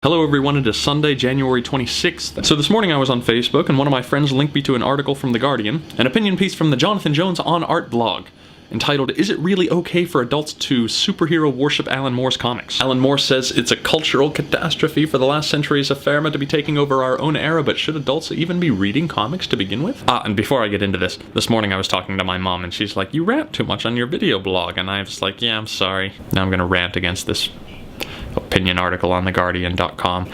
Hello everyone, it is Sunday, January 26th. So this morning I was on Facebook and one of my friends linked me to an article from The Guardian, an opinion piece from the Jonathan Jones on Art blog, entitled, "Is it really okay for adults to superhero worship Alan Moore's comics?" Alan Moore says it's a cultural catastrophe for the last century's ephemerate to be taking over our own era, but should adults even be reading comics to begin with? And before I get into this morning I was talking to my mom and she's like, "You rant too much on your video blog," and I was like, "Yeah, I'm sorry. Now I'm gonna rant against this opinion article on theguardian.com.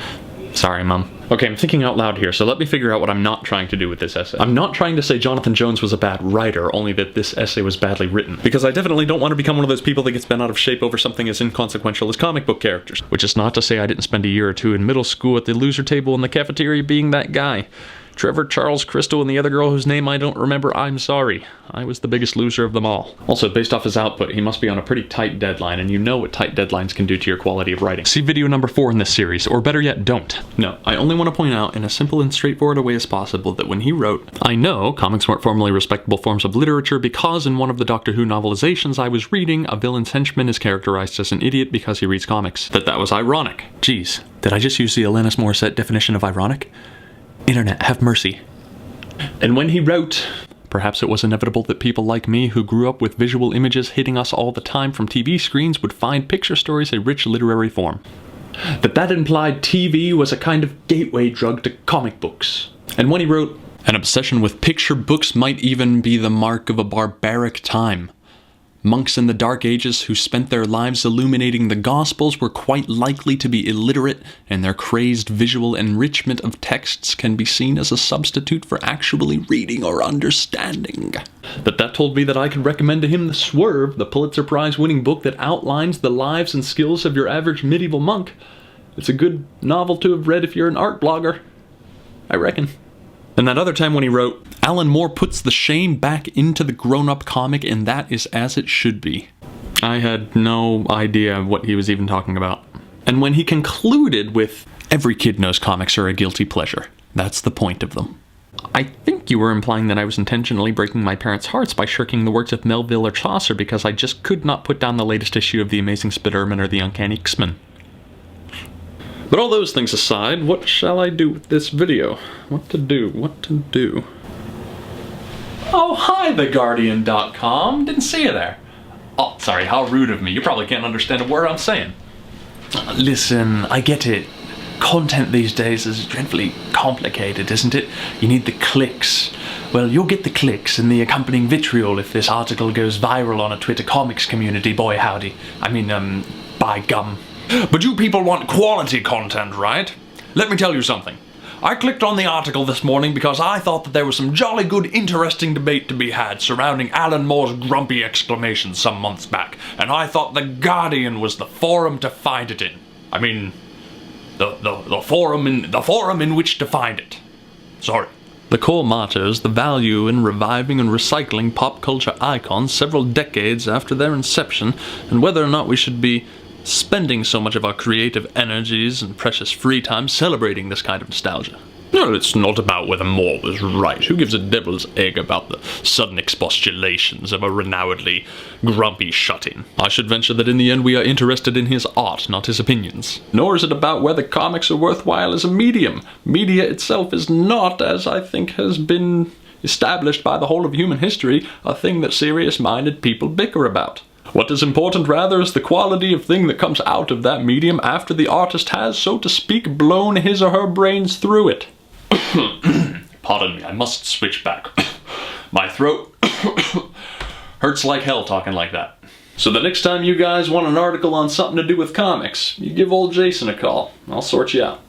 Sorry, Mum. Okay, I'm thinking out loud here, so let me figure out what I'm not trying to do with this essay. I'm not trying to say Jonathan Jones was a bad writer, only that this essay was badly written. Because I definitely don't want to become one of those people that gets bent out of shape over something as inconsequential as comic book characters. Which is not to say I didn't spend a year or two in middle school at the loser table in the cafeteria being that guy. Trevor, Charles, Crystal, and the other girl whose name I don't remember, I'm sorry. I was the biggest loser of them all. Also, based off his output, he must be on a pretty tight deadline, and you know what tight deadlines can do to your quality of writing. See video number 4 in this series, or better yet, don't. No, I only want to point out in a simple and straightforward a way as possible that when he wrote, "I know comics weren't formerly respectable forms of literature because in one of the Doctor Who novelizations I was reading, a villain's henchman is characterized as an idiot because he reads comics," that was ironic. Geez, did I just use the Alanis Morissette definition of ironic? Internet, have mercy. And when he wrote, "Perhaps it was inevitable that people like me who grew up with visual images hitting us all the time from TV screens would find picture stories a rich literary form. That implied TV was a kind of gateway drug to comic books." And when he wrote, "An obsession with picture books might even be the mark of a barbaric time. Monks in the Dark Ages who spent their lives illuminating the Gospels were quite likely to be illiterate, and their crazed visual enrichment of texts can be seen as a substitute for actually reading or understanding." That told me that I could recommend to him The Swerve, the Pulitzer Prize-winning book that outlines the lives and skills of your average medieval monk. It's a good novel to have read if you're an art blogger, I reckon. And that other time when he wrote, "Alan Moore puts the shame back into the grown-up comic, and that is as it should be." I had no idea what he was even talking about. And when he concluded with, "Every kid knows comics are a guilty pleasure. That's the point of them." I think you were implying that I was intentionally breaking my parents' hearts by shirking the works of Melville or Chaucer because I just could not put down the latest issue of The Amazing Spider-Man or The Uncanny X-Men. But all those things aside, what shall I do with this video? What to do? Oh, hi, theguardian.com. Didn't see you there. Oh, sorry, how rude of me. You probably can't understand a word I'm saying. Listen, I get it. Content these days is dreadfully complicated, isn't it? You need the clicks. Well, you'll get the clicks and the accompanying vitriol if this article goes viral on a Twitter comics community, boy howdy. By gum. But you people want quality content, right? Let me tell you something. I clicked on the article this morning because I thought that there was some jolly good, interesting debate to be had surrounding Alan Moore's grumpy exclamations some months back, and I thought The Guardian was the forum to find it in. I mean, the forum in which to find it. Sorry. The core motto is the value in reviving and recycling pop culture icons several decades after their inception, and whether or not we should be spending so much of our creative energies and precious free time celebrating this kind of nostalgia. No, it's not about whether Moore was right. Who gives a devil's egg about the sudden expostulations of a renownedly grumpy shut-in? I should venture that in the end we are interested in his art, not his opinions. Nor is it about whether comics are worthwhile as a medium. Media itself is not, as I think has been established by the whole of human history, a thing that serious-minded people bicker about. What is important, rather, is the quality of thing that comes out of that medium after the artist has, so to speak, blown his or her brains through it. Pardon me, I must switch back. My throat hurts like hell talking like that. So the next time you guys want an article on something to do with comics, you give old Jason a call. I'll sort you out.